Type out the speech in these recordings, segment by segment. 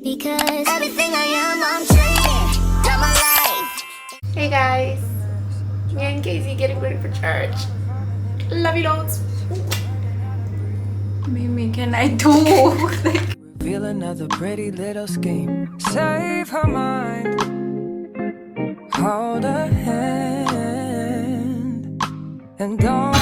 Because everything I am, I'm trading. Got my life. Hey guys, me and Cassiie getting ready for church. Love you loads. Mimi, can I do? Reveal another pretty little scheme. Save her mind. Hold her hand. And don't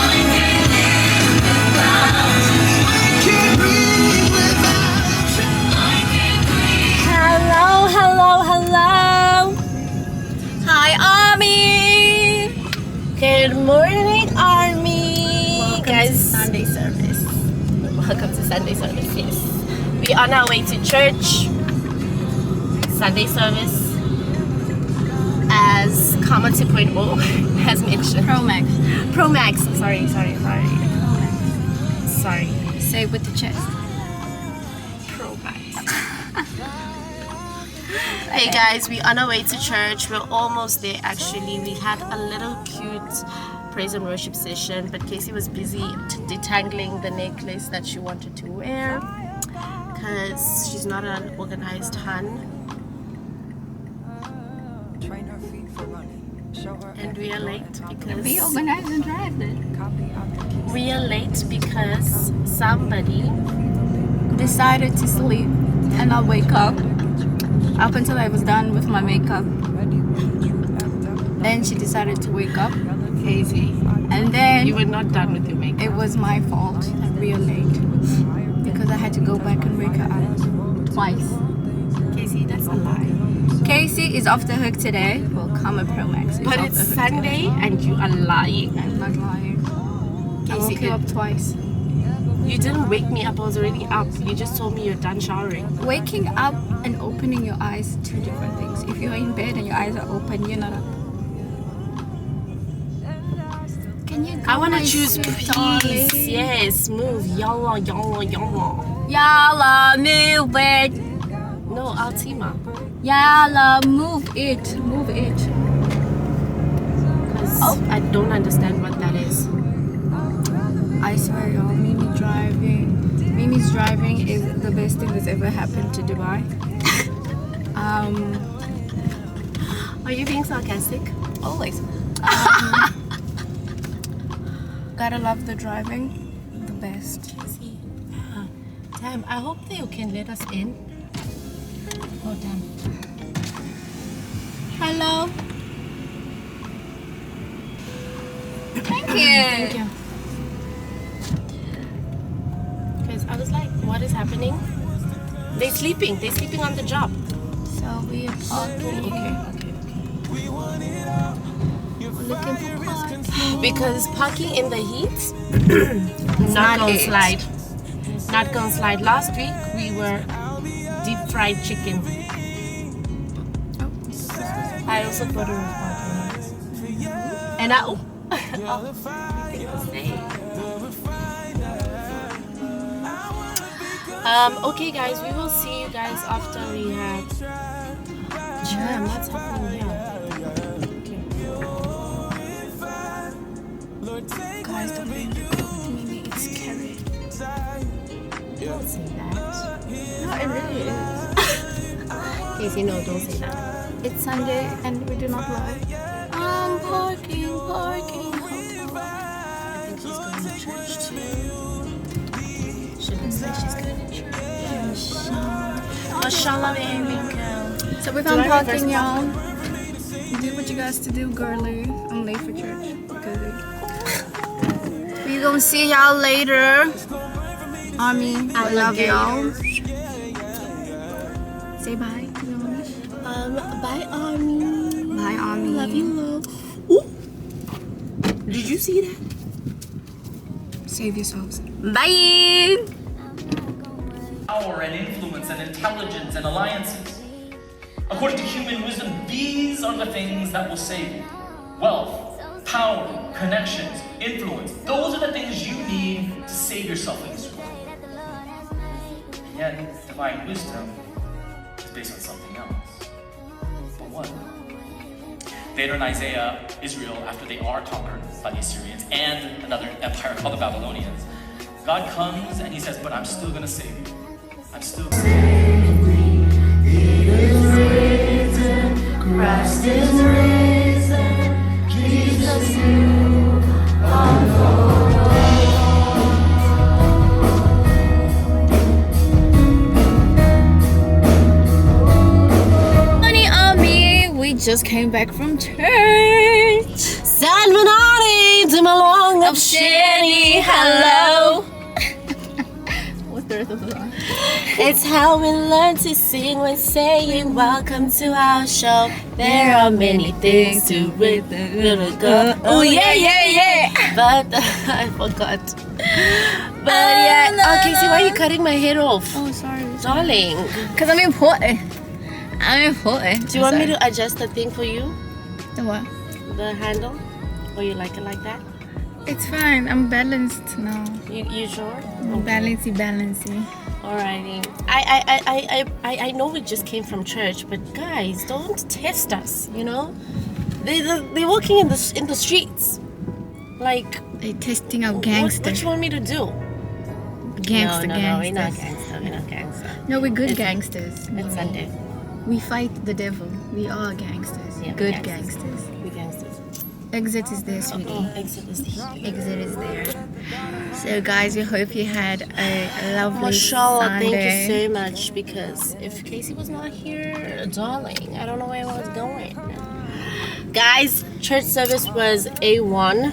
Hello. Hi, Army. Good morning, Army. Welcome guys. To Sunday service. Welcome to Sunday service. Yes, we are on our way to church. Sunday service, as Karma 2.0 has mentioned. Pro Max. Sorry. Say it with the chest. Pro Max. Hey guys, we're on our way to church. We're almost there actually. We had a little cute praise and worship session, but Cassiie was busy detangling the necklace that she wanted to wear because she's not an organized hun. train her feet for running. Show her And we are late because Be organized and drive then. copy of the keys. we are late because somebody Decided to sleep and I'll wake up until I was done with my makeup. Then she decided to wake up Cassiie, and then you were not done with your makeup. it was my fault that we are late because I had to go back and wake her up twice. Cassiie, that's a lie. Cassiie is off the hook today. Well, Karma Pro Max is But off it's the hook Sunday today. and you are lying. I'm not lying. I Cassiie, woke you up twice. you didn't wake me up. I was already up. You just told me you're done showering. Waking up and opening your eyes, two different things. If you're in bed and your eyes are open, you're not up. Can you go, I want to my choose sweet peace. darling? Yes, move. Yalla. Yalla, move it. No, Altima. Yalla, move it. Because Oh. I don't understand what that is. I swear, y'all, Mimi's driving is the best thing that's ever happened to Dubai. Are you being sarcastic? Always. Gotta love the driving, the best. Damn, I hope they can let us in. Oh, damn. Hello. Thank you. Thank you. Because I was like, what is happening? They're sleeping on the job. So we are parking. Okay. Looking for parking. Because parking in the heat, not not gonna it. slide. Not gonna slide. Last week we were deep fried chicken. I also put a parking. And I okay guys, we will see you guys after we have Damn, what's happening here? Guys, don't be in the car with Mimi. It's scary. Don't say that. No, it really is. Cassiie, no, don't say that. It's Sunday and we do not lie. I'm parking. I think she's going to church too. She looks like she's going to church. Mashallah, baby girl. So we Do found I reverse parking, y'all. Do what you guys to do, girly. I'm late for church. Good. We gonna see y'all later. Army, I love y'all. Say bye to your mommy. Bye, Army. Bye, Army. Love you, love. Ooh. Did you see that? Save yourselves. Bye. Power and influence and intelligence and alliances. According to human wisdom, these are the things that will save you. Wealth, power, connections, influence. Those are the things you need to save yourself in this world. And yet, divine wisdom is based on something else. But what? Later in Isaiah, Israel, after they are conquered by the Assyrians and another empire called the Babylonians, God comes and he says, but I'm still going to save you. I'm still Christ is risen, Jesus you are Lord. We just came back from church. Salmonati, Dumalong of Shani, hello. What's the rest of the song? It's how we learn to sing when saying welcome to our show. There are many things to with the little girl. Oh yeah, yeah, yeah. But I forgot. But yeah. Okay, so why are you cutting my head off? Oh, sorry. Darling. Because I'm important. I'm important. Do you want me to adjust the thing for you? The what? The handle? Or you like it like that? It's fine. I'm balanced now. You sure? Balancey. Alrighty. I know we just came from church, but guys, don't test us. You know, they're walking in the streets, like They're testing out what gangsters. you want me to do? Gangster. No, we're not gangster. We're not gangster. No, we're good gangsters. It's Sunday. We fight the devil. We are gangsters. Yeah, Good gangsters. gangsters. We're gangsters. Exit is there, sweetie. Exit is here. Exit is there. So, guys, we hope you had a lovely Mashallah, Sunday. thank you so much, because if Cassiie was not here, darling, I don't know where I was going. Guys, church service was A1.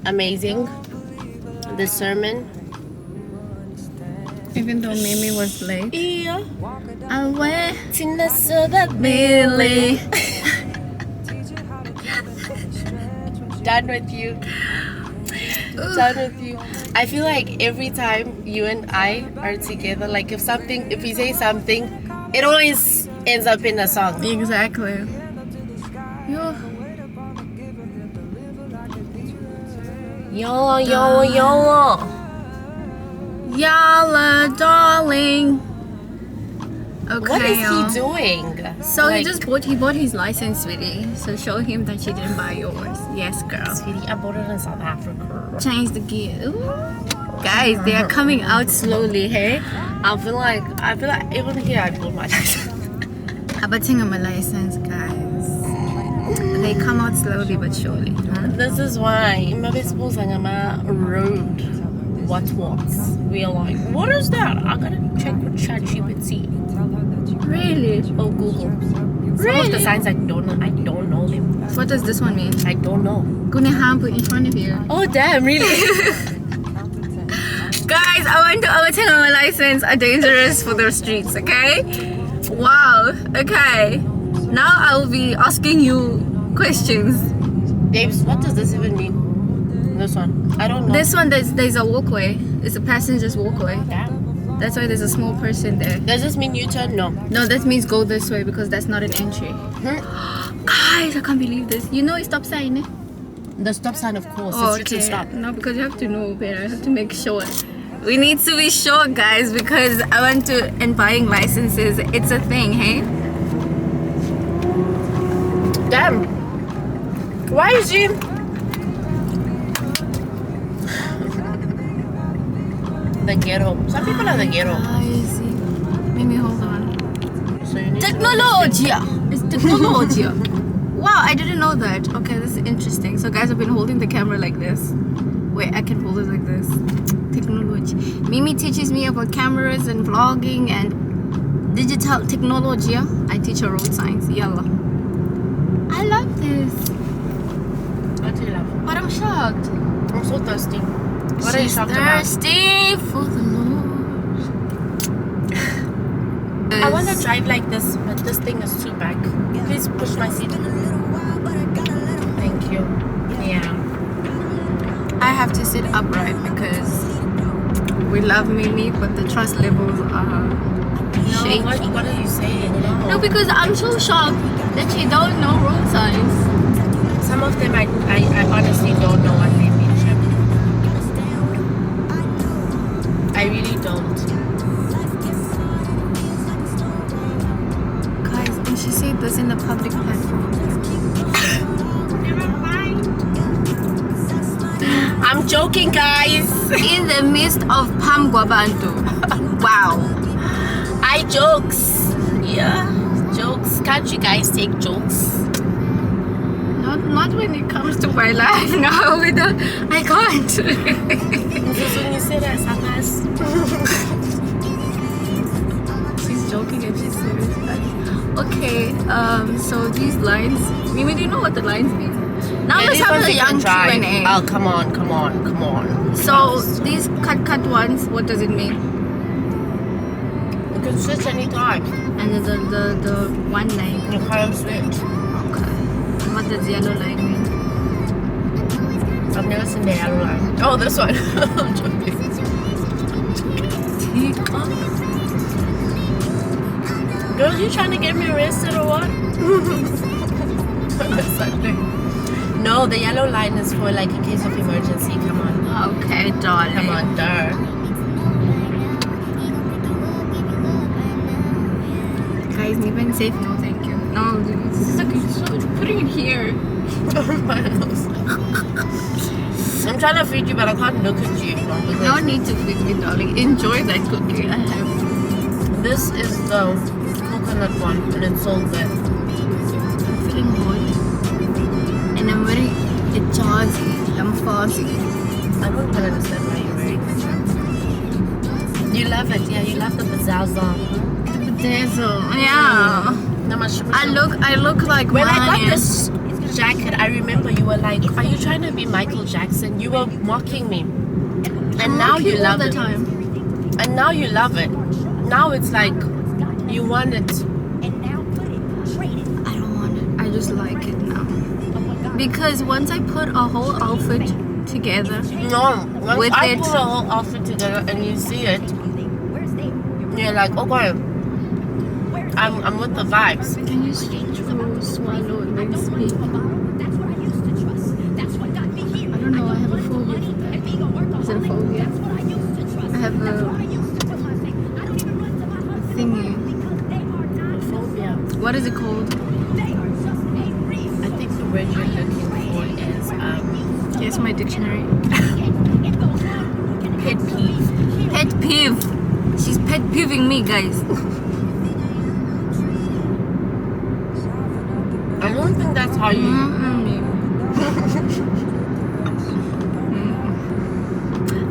Amazing. The sermon. Even though Mimi was late. Yeah. I went To the Billy. Done with you. Done with you. I feel like every time you and I are together, like if we say something, it always ends up in a song. Exactly. Yo. Yo. Yalla, darling. Okay. What is y'all. he doing? So Like, he bought his license, sweetie. So show him that you didn't buy yours. Yes, girl. Sweetie, I bought it in South Africa. Change the gear. Ooh. Guys, they are coming out slowly, hey? I feel like even here I bought my license. Abating my license, guys. They come out slowly but surely. Huh? This is why maybe schools are road. What? We are like, what is that? I gotta check with ChatGPT Really? or Google. Some of the Really? signs I don't know them. What does this one mean? I don't know. Gonna hamper in front of you. Oh damn, really? Guys, I want to overtake my license are dangerous for the streets, okay? Wow, okay. Now I'll be asking you questions. Babes, what does this even mean? This one. I don't know. This one, there's a walkway. It's a passenger's walkway. Damn. That's why there's a small person there. Does this mean U-turn? No. No, that means go this way because that's not an entry. Guys, I can't believe this. You know it's stop sign, eh? The stop sign, of course. Oh, It's U-turn stop. No, because you have to know better. You have to make sure. We need to be sure, guys, because I want to, and buying licenses, it's a thing, hey? Damn. Why is she? The ghetto. Some people are the ghetto. I see. Mimi, hold on. So you need Technology! It's technology. Wow, I didn't know that. Okay, this is interesting. So guys, I've been holding the camera like this. Wait, I can hold it like this. Technology. Mimi teaches me about cameras and vlogging and digital technology. I teach her road signs. Yalla. I love this. What do you love? But I'm shocked. I'm so thirsty. What are you She's shocked about? thirsty for the Lord. I want to drive like this, but this thing is too back. Please push my seat. Thank you. Yeah. I have to sit upright because we love Mimi, but the trust levels are shaky. What are you saying? No, because I'm so shocked that she don't know road signs. Some of them I honestly don't know what they mean. I really don't. Guys, and she said this in the public platform. I'm joking, guys. In the midst of Pam Gwabantu. Wow. I jokes. Yeah, jokes. Can't you guys take jokes? Not when it comes to my life. No, I can't. Because when you say that, sometimes. She's joking and she's serious. Okay, so these lines. Mimi, do you know what the lines mean? Now let's have a young Q&A. Oh, come on. So these cut ones, what does it mean? You can switch anytime. And the one line. You can't switch. Okay. And what does yellow line mean? I've never seen the yellow line. Oh, this one. I'm joking. Girl, you trying to get me arrested or what? No, the yellow line is for like in case of emergency. Come on. Okay, darling. Come on, darn. Guys, even safe, no thank you. No, this is okay. So putting it here. I'm trying to feed you, but I can't look at you. No need to feed me, darling. Enjoy that cookie I have. This is the coconut one, and it's so good. I'm feeling hot. And I'm very jazzy. I'm fuzzy. I don't quite understand why you're wearing this. You love it, yeah. You love the bazaza. Yeah. I look like when I got Ryan. this jacket, I remember you were like, "Are you trying to be Michael Jackson?" You were mocking me, and now you love it. Time. And now you love it. Now it's like you want it. I don't want it. I just like it now. Because once I put a whole outfit together, No, once with I it- put a whole outfit together and you see it, you're like, okay, I'm with the vibes. can you swallow and then speak? I don't know. I have a phobia for that. Is it a phobia? I have a thingy. Phobia. What is it called? I think the word you're looking for is Here's my dictionary. pet peeve. Pet peeve. She's pet peeving me, guys. I don't think that's how you.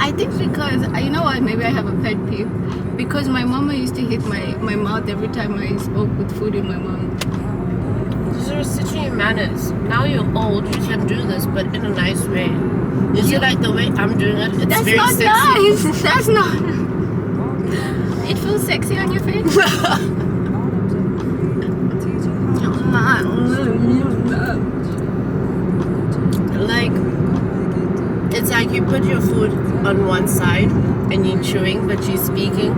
I think because you know what? Maybe I have a pet peeve because my mama used to hit my mouth every time I spoke with food in my mouth. These are teaching you manners. Now you're old, you can do this, but in a nice way. You see, like the way I'm doing it, it's That's very not sexy. nice. That's not. It feels sexy on your face. Like, it's like you put your food on one side and you're chewing, but you're speaking,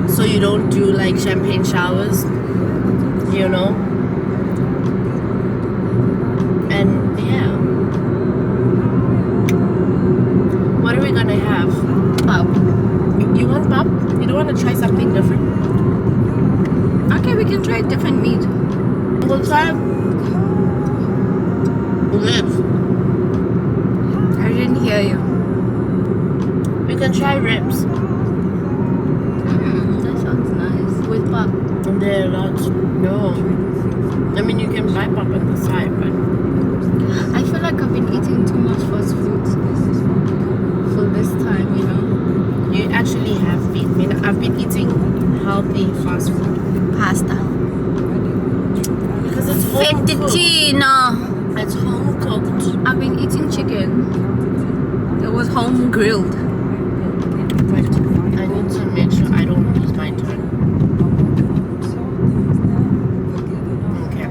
so you don't do like champagne showers, you know? And yeah. What are we gonna have? Pop. You want pop? You don't want to try something different? Okay, we can try different meat. We'll try ribs. I didn't hear you. We can try ribs. That sounds nice. With pop. There are lots. No. I mean, you can buy pop on the side, but I feel like I've been eating too much fast food for this time, you know. you actually have been. I mean, I've been eating healthy fast food Pasta. because it's home cooked. Fettuccine. It's home cooked. I've been eating chicken. It was home grilled. Wait, I need to make sure I don't lose my turn. Okay.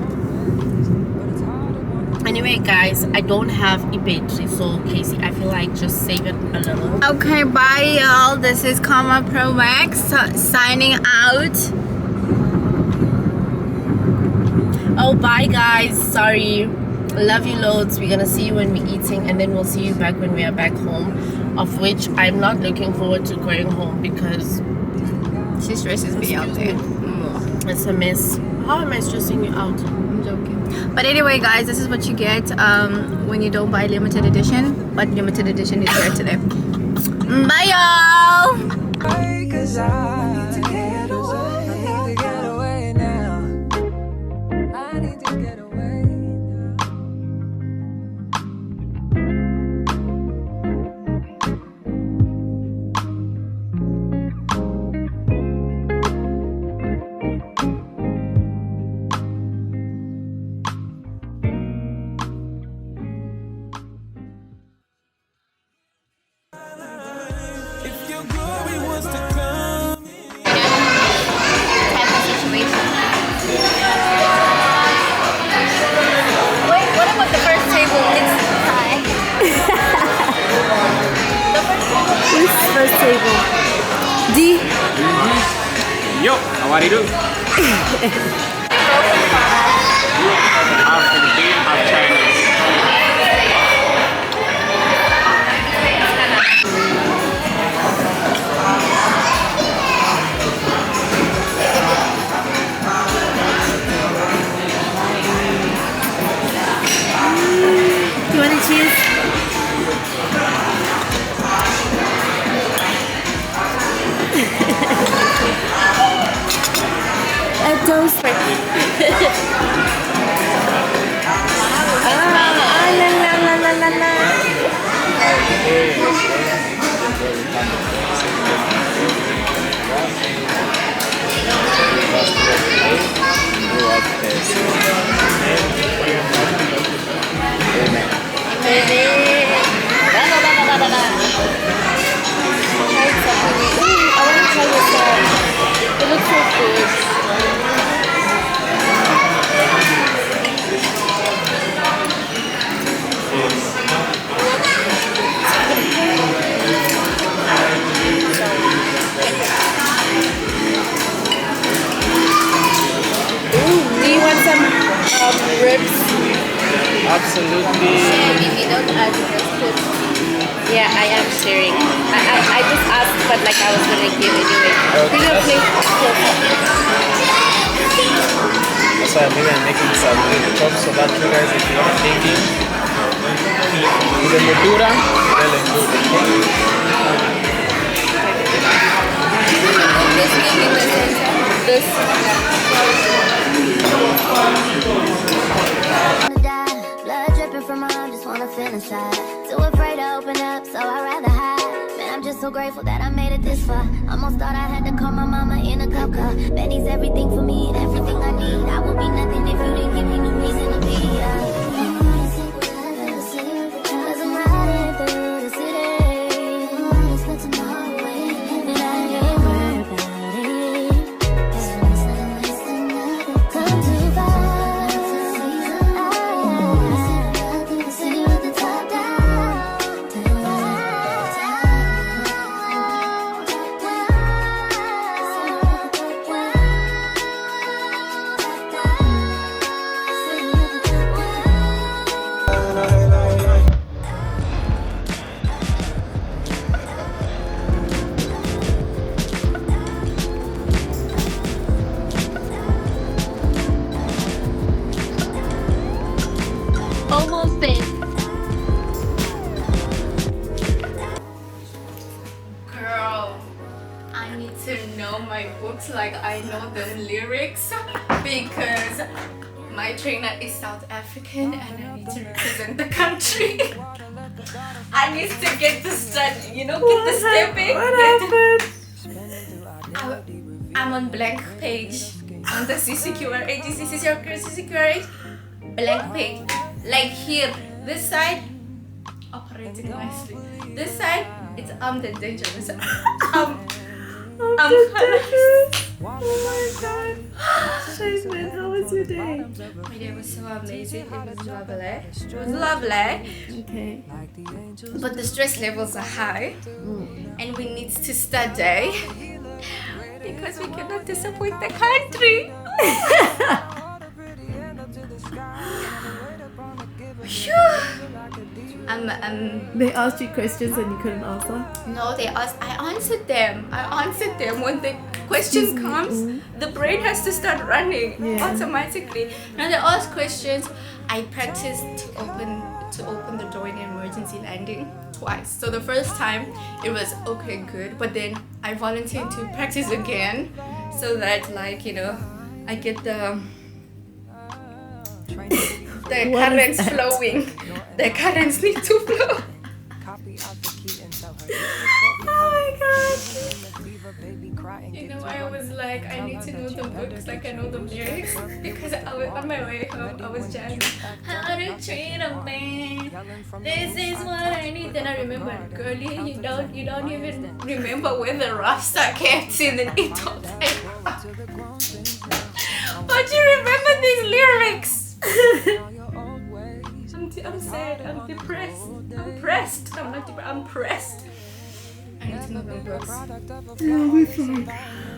Anyway, guys, I don't have a battery, so Casey, I feel like just save it a little. Okay, bye y'all. This is Karma Pro Max signing out. Oh, bye, guys. Sorry. Love you loads. We're gonna see you when we're eating, and then we'll see you back when we are back home. Of which I'm not looking forward to going home because She stresses me out there. it's a mess. How am I stressing you out? I'm joking. But anyway, guys, this is what you get when you don't buy limited edition. But limited edition is here today. Bye, y'all. Cause I need to get away now. type of situation. Wait, what about the first table? It's hi. This first table. D. Yo, how are you? Half Filipino, half Chinese. You want to cheese? A toast. La la la la la. It looks so good. Do you want some ribs? Absolutely. If you don't add the rest, Yeah, I am sharing. I just asked, but like I was gonna give anyway. We're gonna play That's why I'm even making this up with the top so that you guys, if you're not thinking, the Madura, well and good. this give me the center. this. Wanna die, blood dripping from my arm, just wanna feel inside. Too afraid to open up, so I'd rather hide. Man, I'm just so grateful that I made it this far. Almost thought I had to call my mama in a cop car. Betty's everything for me and everything I need. I would be nothing if you didn't give me no reason to be. Cause I'm riding through the city. It's good to know that I ain't worried about it. Come too far. See with the top down. Almost there. Girl, I need to know my books like I know the lyrics because my trainer is South African and I need to represent the country. I need to get the study, you know, get the stepping. What happened? I'm on blank page on the CCQRH. This is your CCQRH blank page. Like here, this side operating nicely. This side, it's the dangerous. I'm collapsed. Oh my god. Jasmine, how was your day? My day was so amazing. It was lovely. It was lovely. Okay. But the stress levels are high, and we need to study because we cannot disappoint the country. Phew. They asked you questions and you couldn't answer? No, they asked. I answered them. When the question comes, the brain has to start running automatically. Now they ask questions. I practiced to open the door in emergency landing twice. So the first time it was okay, good. But then I volunteered to practice again, so that like I get the currents flowing. The currents need to flow. Oh my god. I was like like, I need to know the books, like I know the lyrics, because I was on my way home, I was jamming how to treat a man. This is what I need. Then I remembered, girlie, you don't even remember where the rafts are kept in the little time. But you remember these lyrics. I'm sad, I'm depressed, I'm pressed, I'm not depressed, I'm pressed. I need to know the books.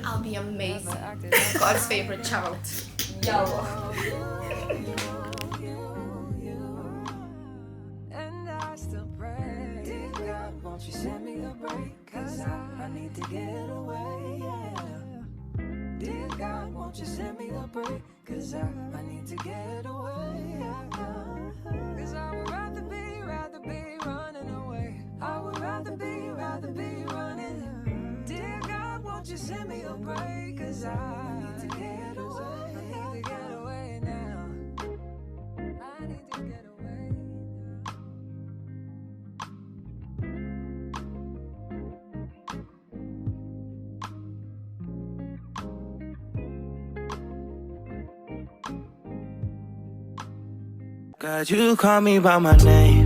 I'll be amazing. God's favorite child. Yellow. And I still pray, dear God, won't you send me a break? Cause I need to get away, yeah. Dear God, won't you send me a break? Cause I need to get away, yeah. Cause I would rather be running away. I would rather be running. Dear God, won't you send me a break? Cause I need to get away. I need to get away now. I need to get away now. God, you call me by my name.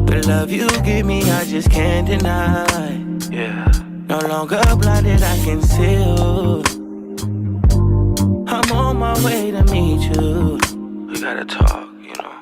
The love you give me, I just can't deny. Yeah. No longer blinded, I can see you. I'm on my way to meet you. We gotta talk, you know.